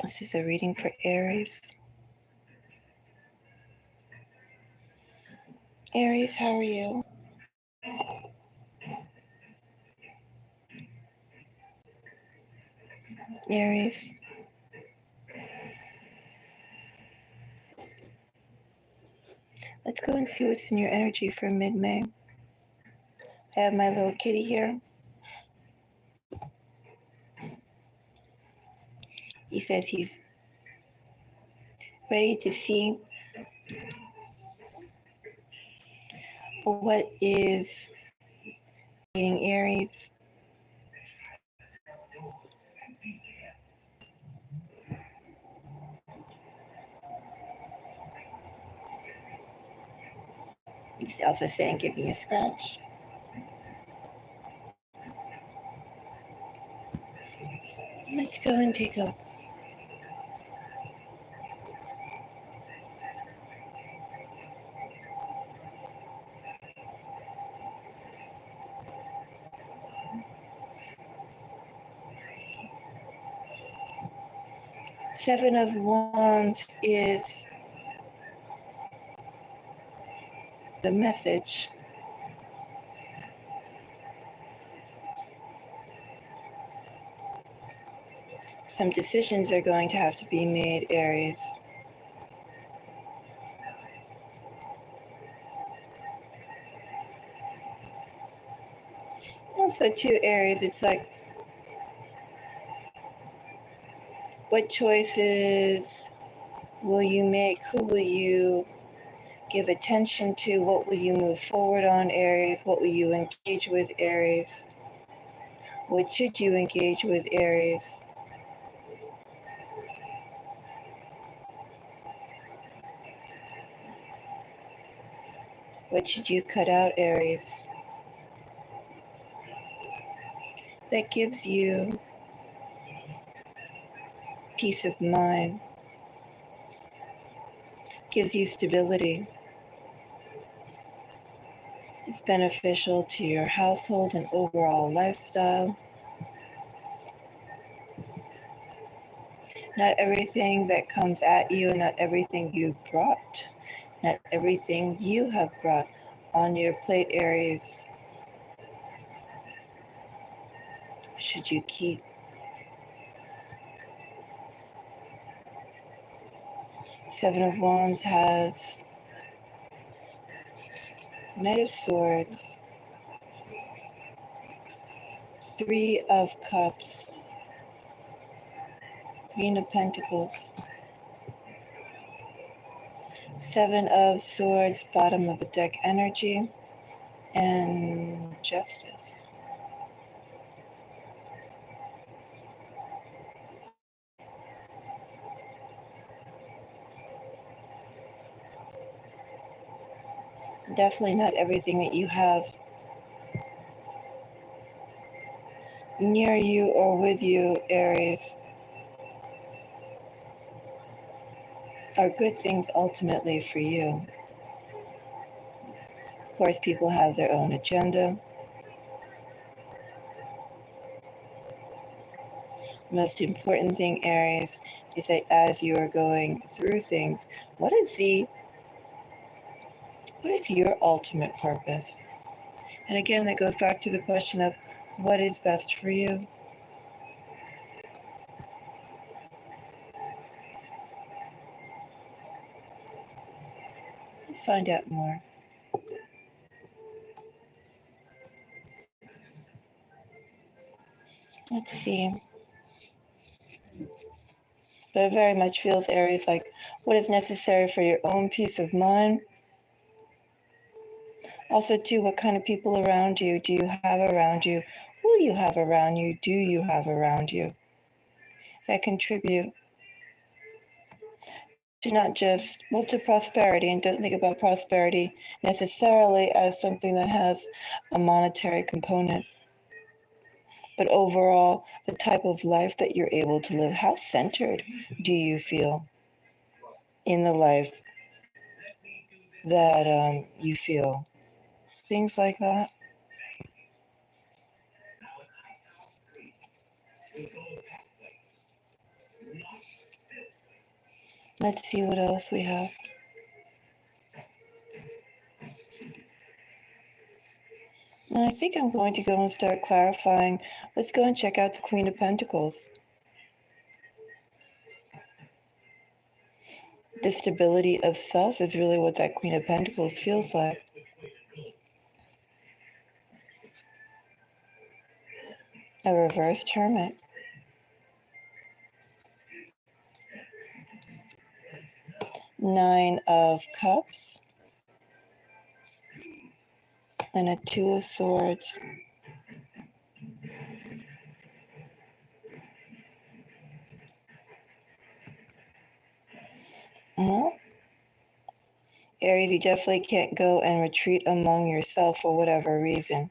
This is a reading for Aries. Aries, how are you? Aries. Let's go and see what's in your energy for mid-May. I have my little kitty here. He says he's ready to see what is meeting Aries. He's also saying, give me a scratch. Let's go and take a look. Seven of Wands is the message. Some decisions are going to have to be made, Aries. Also, too, Aries, it's like, what choices will you make? Who will you give attention to? What will you move forward on, Aries? What will you engage with, Aries? What should you engage with, Aries? What should you cut out, Aries? That gives you peace of mind, gives you stability. It's beneficial to your household and overall lifestyle. Not everything that comes at you, not everything you brought, not everything you have brought on your plate, Aries, should you keep. Seven of Wands has Knight of Swords, Three of Cups, Queen of Pentacles, Seven of Swords, bottom of a deck energy, and Justice. Definitely not everything that you have near you or with you, Aries, are good things ultimately for you. Of course, people have their own agenda. The most important thing, Aries, is that as you are going through things, what is your ultimate purpose? And again, that goes back to the question of what is best for you. Find out more. Let's see. But it very much feels, Aries, like what is necessary for your own peace of mind. Also, too, what kind of people around you do you have around you? Will you have around you? Do you have around you that contribute to not just, well, to prosperity? And don't think about prosperity necessarily as something that has a monetary component, but overall, the type of life that you're able to live. How centered do you feel in the life that you feel? Things like that. Let's see what else we have. And I think I'm going to go and start clarifying. Let's go and check out the Queen of Pentacles. The stability of self is really what that Queen of Pentacles feels like. A reversed Hermit. Nine of Cups. And a Two of Swords. Well, Aries, you definitely can't go and retreat among yourself for whatever reason.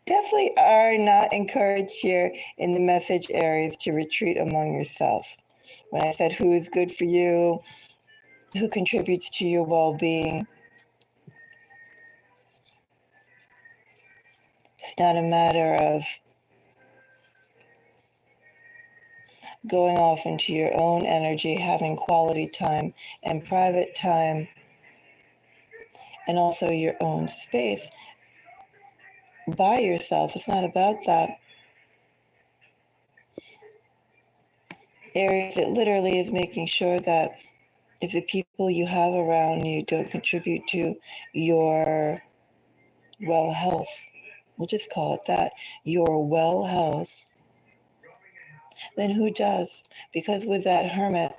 Definitely are not encouraged here in the message, Aries, to retreat among yourself. When I said who is good for you, who contributes to your well-being, it's not a matter of going off into your own energy, having quality time and private time, and also your own space by yourself. It's not about that. Aries, it literally is making sure that if the people you have around you don't contribute to your well health, we'll just call it that, your well health, then who does? Because with that Hermit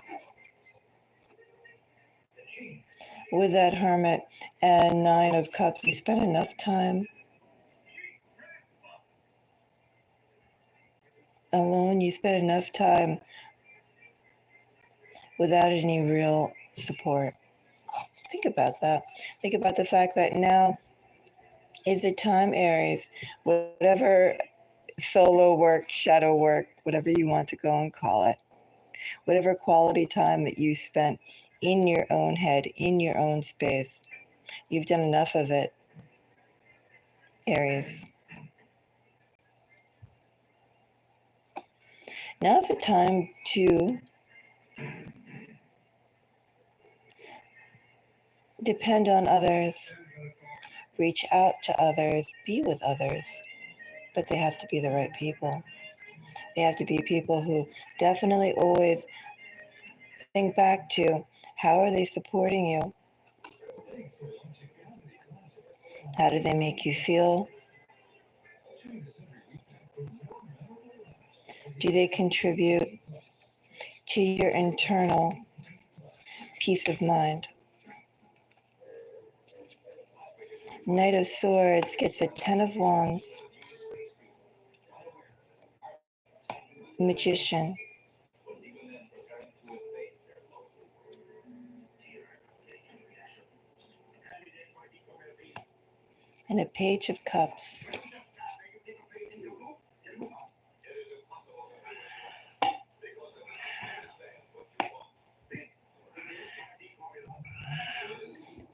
and Nine of Cups, you spend enough time alone, you spend enough time without any real support. Think about that. Think about the fact that now is a time, Aries, whatever solo work, shadow work, whatever you want to go and call it, whatever quality time that you spent in your own head, in your own space, you've done enough of it, Aries. Now's the time to depend on others, reach out to others, be with others, but they have to be the right people. They have to be people who definitely always think back to how are they supporting you? How do they make you feel? Do they contribute to your internal peace of mind? Knight of Swords gets a Ten of Wands, Magician, and a Page of Cups.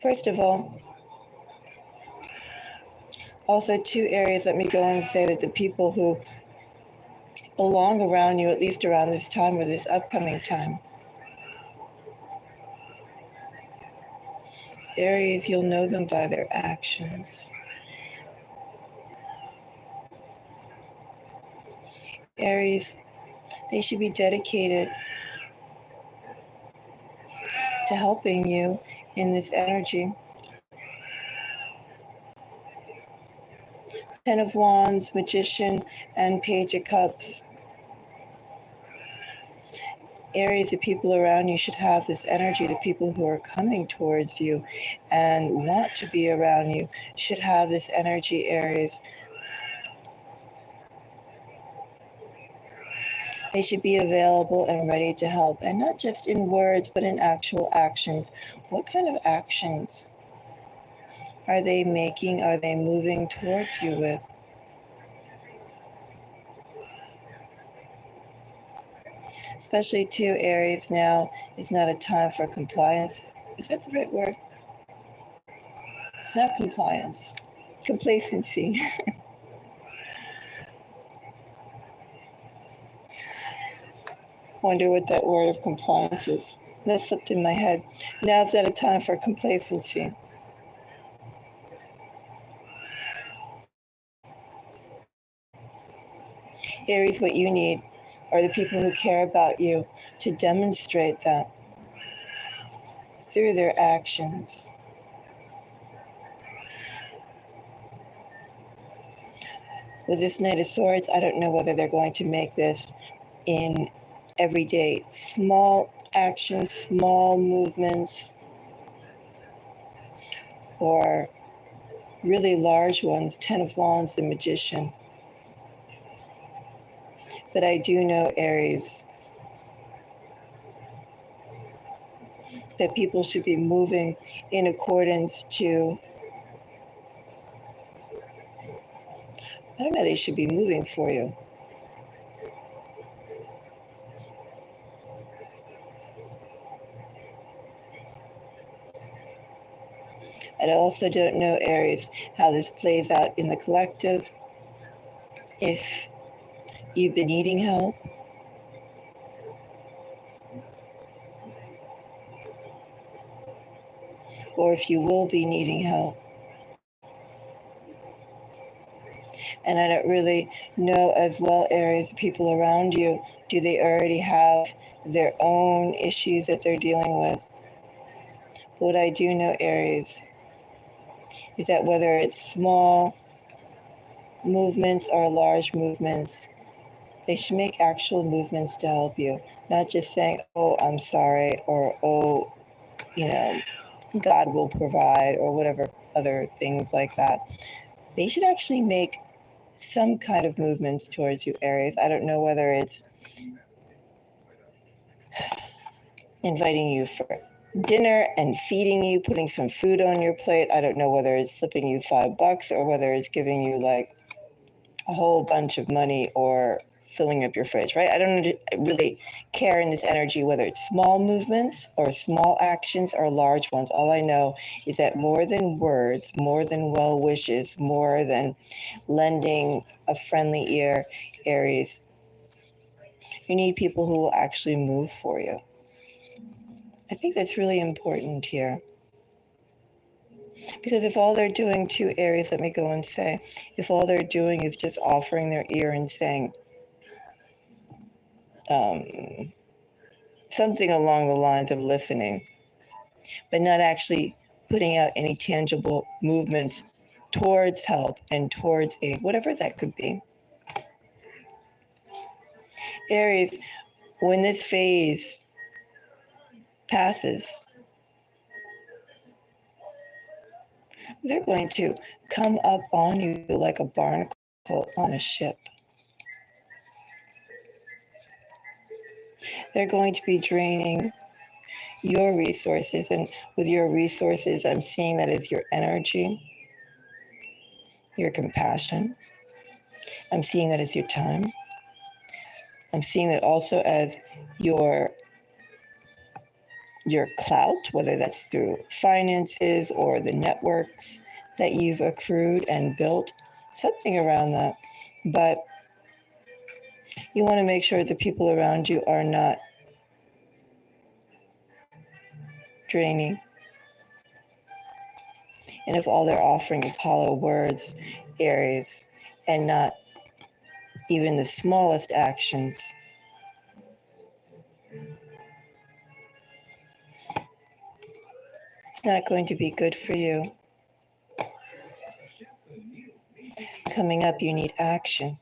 First of all, also two Aries, let me go and say that the people who belong around you, at least around this time or this upcoming time, Aries, you'll know them by their actions. Aries, they should be dedicated to helping you in this energy. Ten of Wands, Magician, and Page of Cups. Aries, the people around you should have this energy. The people who are coming towards you and want to be around you should have this energy, Aries. They should be available and ready to help, and not just in words, but in actual actions. What kind of actions are they making? Are they moving towards you with? Especially too, Aries, now is not a time for compliance. Is that the right word? It's not compliance. Complacency. Wonder what that word of compliance is. That slipped in my head. Now's not a time for complacency. Aries, what you need are the people who care about you to demonstrate that through their actions. With this Knight of Swords, I don't know whether they're going to make this in everyday small actions, small movements, or really large ones. Ten of Wands, the Magician. But I do know, Aries, that people should be moving in accordance to, I don't know, they should be moving for you. I also don't know, Aries, how this plays out in the collective. If you've been needing help, or if you will be needing help. And I don't really know as well, Aries, people around you, do they already have their own issues that they're dealing with? But what I do know, Aries, is that whether it's small movements or large movements, they should make actual movements to help you, not just saying, oh, I'm sorry, or oh, God will provide, or whatever other things like that. They should actually make some kind of movements towards you, Aries. I don't know whether it's inviting you for dinner and feeding you, putting some food on your plate. I don't know whether it's slipping you $5 or whether it's giving you like a whole bunch of money or filling up your fridge, right? I don't really care in this energy whether it's small movements or small actions or large ones. All I know is that more than words, more than well wishes, more than lending a friendly ear, Aries, you need people who will actually move for you. I think that's really important here. Because if all they're doing to Aries, let me go and say, if all they're doing is just offering their ear and saying something along the lines of listening, but not actually putting out any tangible movements towards help and towards aid, whatever that could be. Aries, when this phase passes, they're going to come up on you like a barnacle on a ship. They're going to be draining your resources. And with your resources, I'm seeing that as your energy, your compassion. I'm seeing that as your time. I'm seeing that also as your clout, whether that's through finances or the networks that you've accrued and built, something around that. But you want to make sure the people around you are not draining. And if all they're offering is hollow words, Aries, and not even the smallest actions, it's not going to be good for you. Coming up, you need action.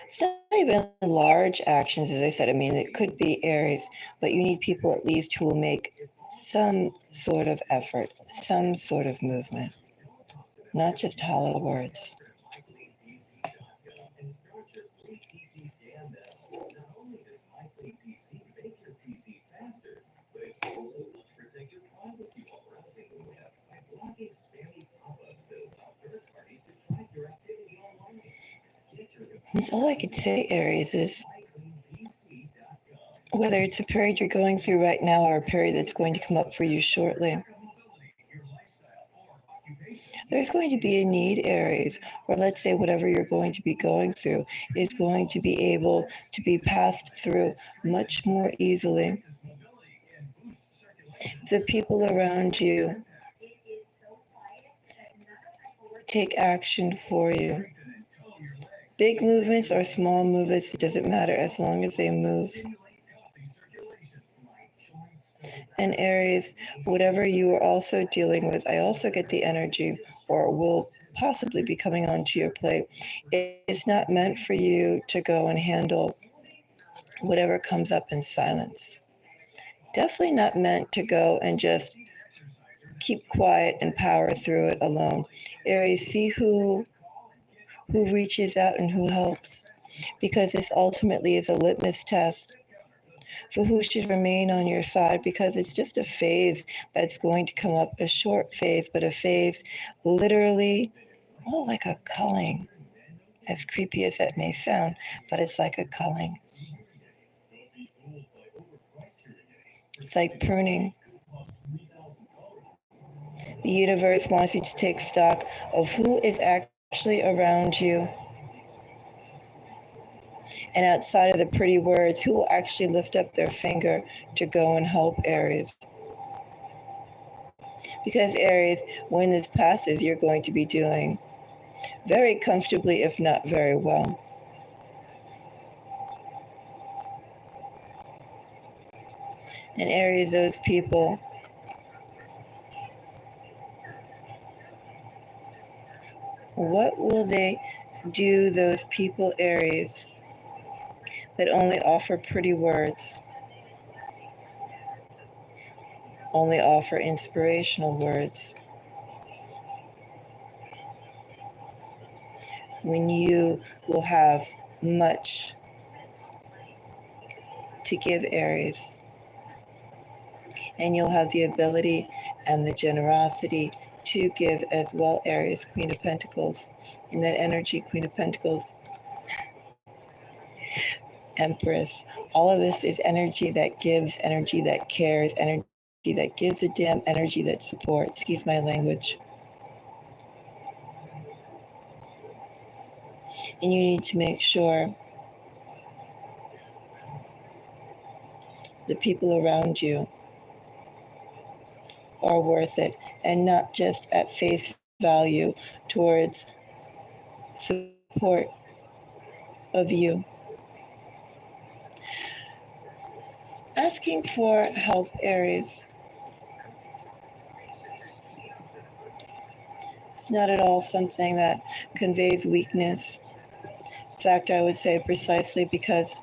It's not even large actions, as I said. I mean, it could be Aries, but you need people at least who will make some sort of effort, some sort of movement, not just hollow words. That's all I could say, Aries, is whether it's a period you're going through right now or a period that's going to come up for you shortly, There's going to be a need, Aries, or let's say whatever you're going to be going through is going to be able to be passed through much more easily. The people around you take action for you. Big movements or small movements, it doesn't matter as long as they move. And Aries, whatever you are also dealing with, I also get the energy or will possibly be coming onto your plate. It's not meant for you to go and handle whatever comes up in silence. Definitely not meant to go and just keep quiet and power through it alone. Aries, see who reaches out and who helps, because this ultimately is a litmus test for who should remain on your side, because it's just a phase that's going to come up, a short phase, but a phase literally, oh, like a culling, as creepy as that may sound, but it's like a culling. It's like pruning. The universe wants you to take stock of who is actually around you, and outside of the pretty words, who will actually lift up their finger to go and help, Aries. Because Aries, when this passes, you're going to be doing very comfortably, if not very well. And Aries, those people, what will they do, those people, Aries, that only offer pretty words, only offer inspirational words, when you will have much to give, Aries, and you'll have the ability and the generosity to give as well, Aries, Queen of Pentacles. In that energy, Queen of Pentacles, Empress. All of this is energy that gives, energy that cares, energy that gives a damn, energy that supports. Excuse my language. And you need to make sure the people around you are worth it, and not just at face value towards support of you. Asking for help, Aries. It's not at all something that conveys weakness. In fact, I would say precisely because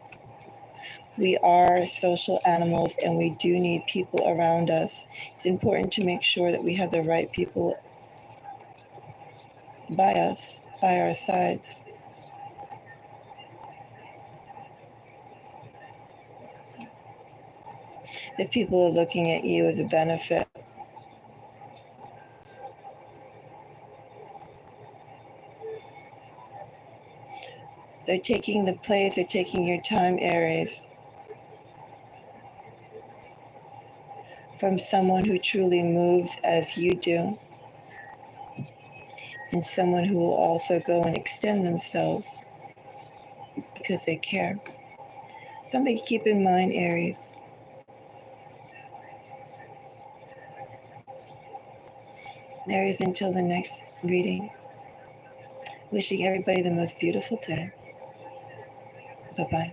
we are social animals and we do need people around us. It's important to make sure that we have the right people by us, by our sides. If people are looking at you as a benefit, they're taking the place, they're taking your time, Aries, from someone who truly moves as you do, and someone who will also go and extend themselves because they care. Something to keep in mind, Aries. Aries, until the next reading, wishing everybody the most beautiful day. Bye-bye.